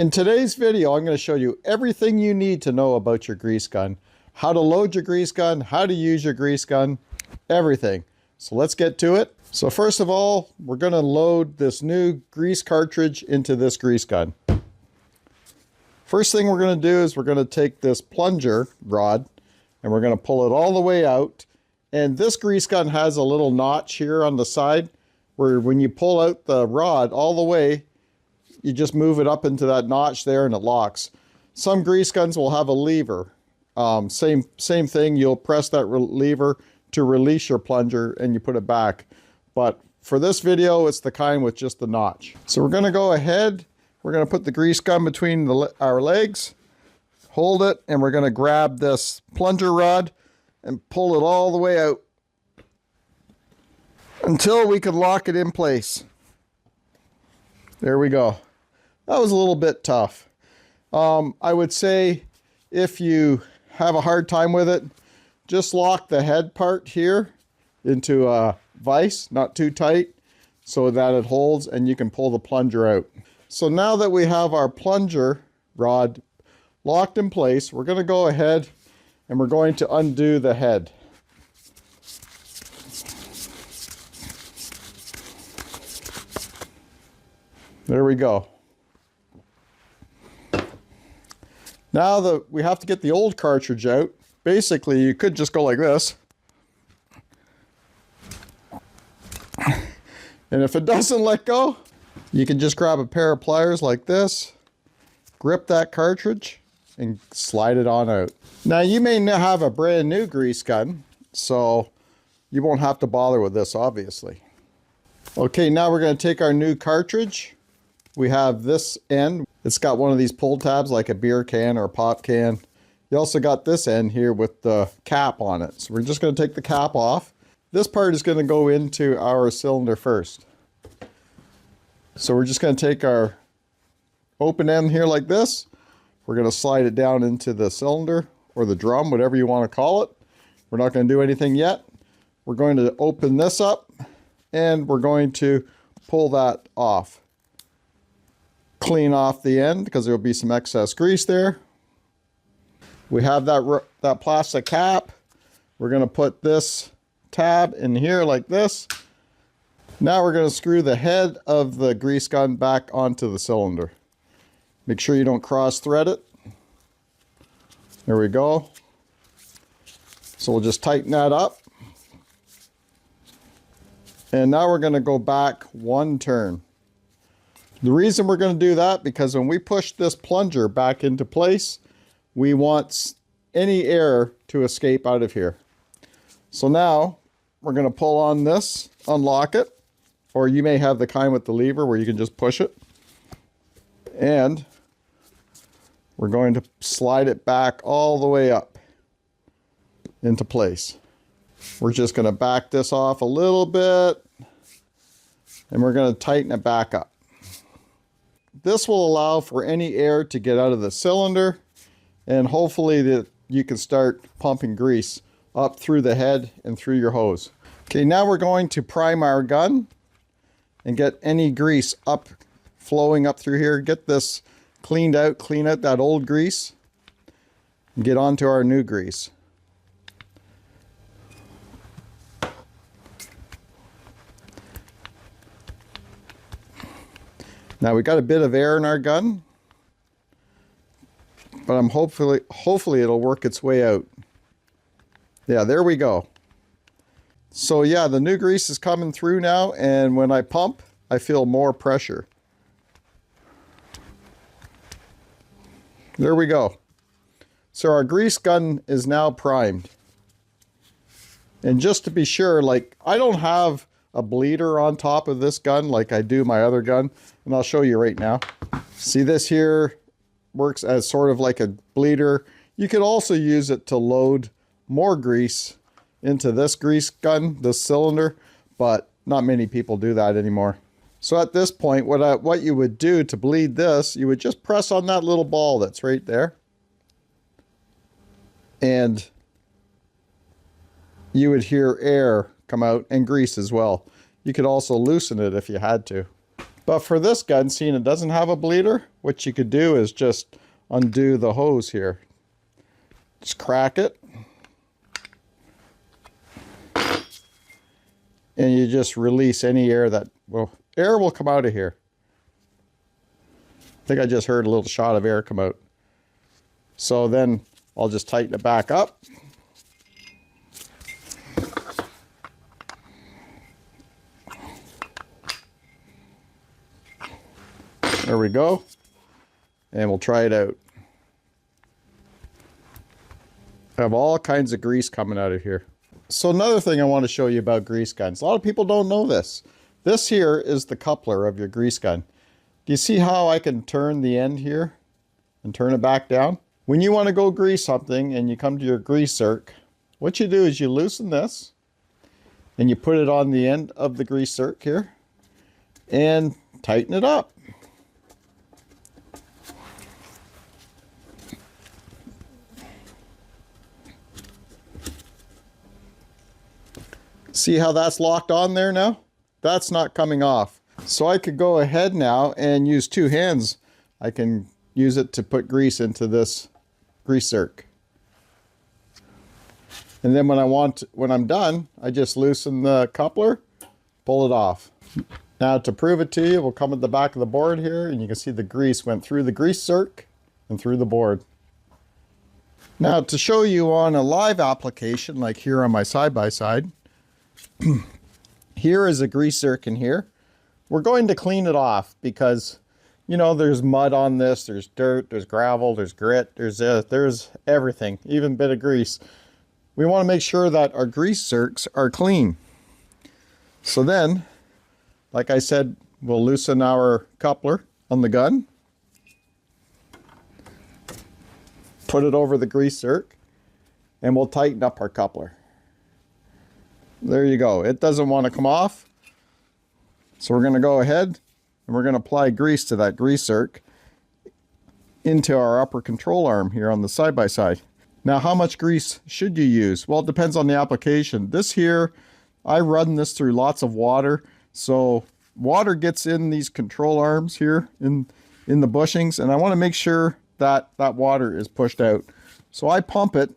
In today's video, I'm going to show you everything you need to know about your grease gun. How to load your grease gun, how to use your grease gun, everything. So let's get to it. So first of all, we're going to load this new grease cartridge into this grease gun. First thing we're going to do is we're going to take this plunger rod and we're going to pull it all the way out. And this grease gun has a little notch here on the side where when you pull out the rod all the way, you just move it up into that notch there and it locks. Some grease guns will have a lever. Same thing, you'll press that lever to release your plunger and you put it back. But for this video, it's the kind with just the notch. So we're going to go ahead, we're going to put the grease gun between our legs, hold it, and we're going to grab this plunger rod and pull it all the way out until we can lock it in place. There we go. That was a little bit tough. I would say if you have a hard time with it, just lock the head part here into a vise, not too tight, so that it holds and you can pull the plunger out. So now that we have our plunger rod locked in place, we're going to go ahead and we're going to undo the head. There we go. Now that we have to get the old cartridge out, basically you could just go like this. And if it doesn't let go, you can just grab a pair of pliers like this, grip that cartridge, and slide it on out. Now you may have a brand new grease gun, so you won't have to bother with this, obviously. Okay, now we're going to take our new cartridge. We have this end. It's got one of these pull tabs like a beer can or a pop can. You also got this end here with the cap on it. So we're just going to take the cap off. This part is going to go into our cylinder first. So we're just going to take our open end here like this. We're going to slide it down into the cylinder or the drum, whatever you want to call it. We're not going to do anything yet. We're going to open this up and we're going to pull that off. Clean off the end because there will be some excess grease there. We have that plastic cap. We're going to put this tab in here like this. Now we're going to screw the head of the grease gun back onto the cylinder. Make sure you don't cross thread it. There we go. So we'll just tighten that up. And now we're going to go back one turn. The reason we're going to do that, because when we push this plunger back into place, we want any air to escape out of here. So now we're going to pull on this, unlock it, or you may have the kind with the lever where you can just push it. And we're going to slide it back all the way up into place. We're just going to back this off a little bit and we're going to tighten it back up. This will allow for any air to get out of the cylinder and hopefully that you can start pumping grease up through the head and through your hose. Okay, now we're going to prime our gun and get any grease up, flowing up through here. Get this cleaned out, clean out that old grease and get onto our new grease. Now we got a bit of air in our gun, but I'm hopefully it'll work its way out. Yeah, there we go. So yeah, the new grease is coming through now, and when I pump, I feel more pressure. There we go. So our grease gun is now primed. And just to be sure, like I don't have a bleeder on top of this gun like I do my other gun, and I'll show you right now. See, this here works as sort of like a bleeder. You could also use it to load more grease into this grease gun, this cylinder, but not many people do that anymore. So at this point, what you would do to bleed this, you would just press on that little ball that's right there, and you would hear air come out and grease as well. You could also loosen it if you had to. But for this gun, seeing it doesn't have a bleeder, what you could do is just undo the hose here. Just crack it. And you just release any air that, well, air will come out of here. I think I just heard a little shot of air come out. So then I'll just tighten it back up. There we go. And we'll try it out. I have all kinds of grease coming out of here. So another thing I want to show you about grease guns. A lot of people don't know this. This here is the coupler of your grease gun. Do you see how I can turn the end here and turn it back down? When you want to go grease something and you come to your grease zerk, what you do is you loosen this and you put it on the end of the grease zerk here and tighten it up. See how that's locked on there now? That's not coming off. So I could go ahead now and use two hands. I can use it to put grease into this grease zerk. And then when I'm done, I just loosen the coupler, pull it off. Now to prove it to you, we'll come at the back of the board here and you can see the grease went through the grease zerk and through the board. Now to show you on a live application, like here on my side-by-side, here is a grease zerk in here. We're going to clean it off because, you know, there's mud on this, there's dirt, there's gravel, there's grit, there's everything, even a bit of grease. We want to make sure that our grease zerks are clean. So then, like I said, we'll loosen our coupler on the gun, put it over the grease zerk, and we'll tighten up our coupler. There you go. It doesn't want to come off. So we're going to go ahead and we're going to apply grease to that grease zerk into our upper control arm here on the side-by-side. Now, how much grease should you use? Well, it depends on the application. This here, I run this through lots of water. So water gets in these control arms here in the bushings, and I want to make sure that that water is pushed out. So I pump it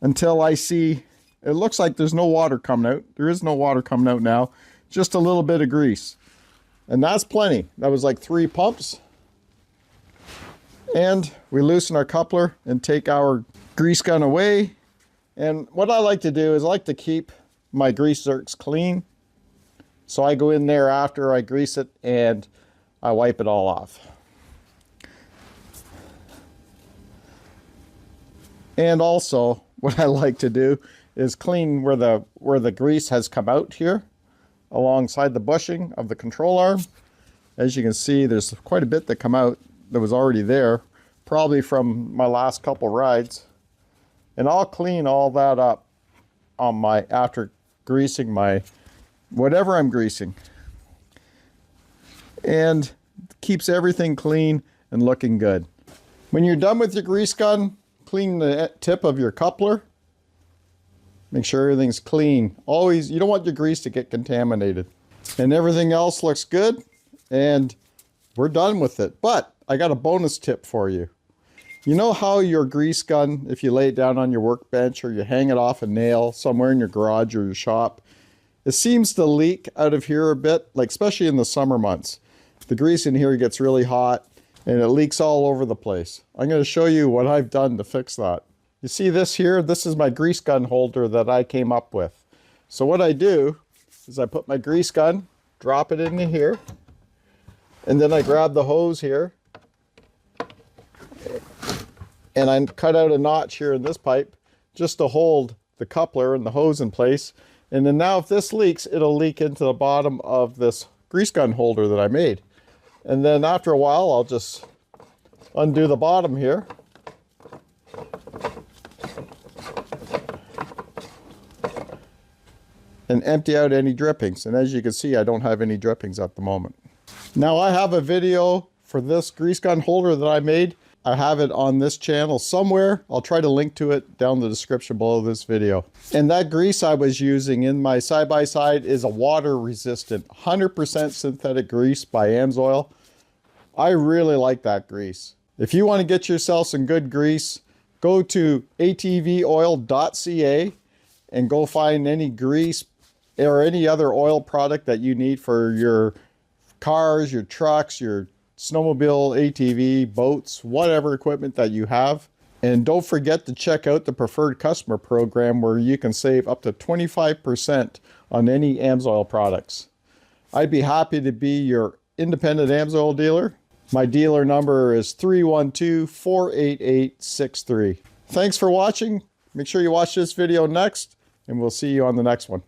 until I see it looks like there's no water coming out. There is no water coming out now. Just a little bit of grease. And that's plenty. That was like 3 pumps. And we loosen our coupler and take our grease gun away. And what I like to do is I like to keep my grease zerks clean. So I go in there after I grease it and I wipe it all off. And also what I like to do is clean where the grease has come out here alongside the bushing of the control arm. As you can see, there's quite a bit that come out that was already there, probably from my last couple rides. And I'll clean all that up on after greasing my whatever I'm greasing. And keeps everything clean and looking good. When you're done with your grease gun, clean the tip of your coupler. Make sure everything's clean. Always, you don't want your grease to get contaminated. And everything else looks good, and we're done with it. But I got a bonus tip for you. You know how your grease gun, if you lay it down on your workbench or you hang it off a nail somewhere in your garage or your shop, it seems to leak out of here a bit, like especially in the summer months. The grease in here gets really hot and it leaks all over the place. I'm going to show you what I've done to fix that. You see this here? This is my grease gun holder that I came up with. So what I do is I put my grease gun, drop it into here, and then I grab the hose here, and I cut out a notch here in this pipe just to hold the coupler and the hose in place. And then now if this leaks, it'll leak into the bottom of this grease gun holder that I made. And then after a while, I'll just undo the bottom here. And empty out any drippings. And as you can see, I don't have any drippings at the moment. Now I have a video for this grease gun holder that I made. I have it on this channel somewhere. I'll try to link to it down in the description below this video. And that grease I was using in my side-by-side is a water resistant 100% synthetic grease by AMSOIL. I really like that grease. If you want to get yourself some good grease, go to atvoil.ca and go find any grease or any other oil product that you need for your cars, your trucks, your snowmobile, ATV, boats, whatever equipment that you have. And don't forget to check out the preferred customer program where you can save up to 25% on any AMSOIL products. I'd be happy to be your independent AMSOIL dealer. My dealer number is 312-488-63. Thanks for watching. Make sure you watch this video next, and we'll see you on the next one.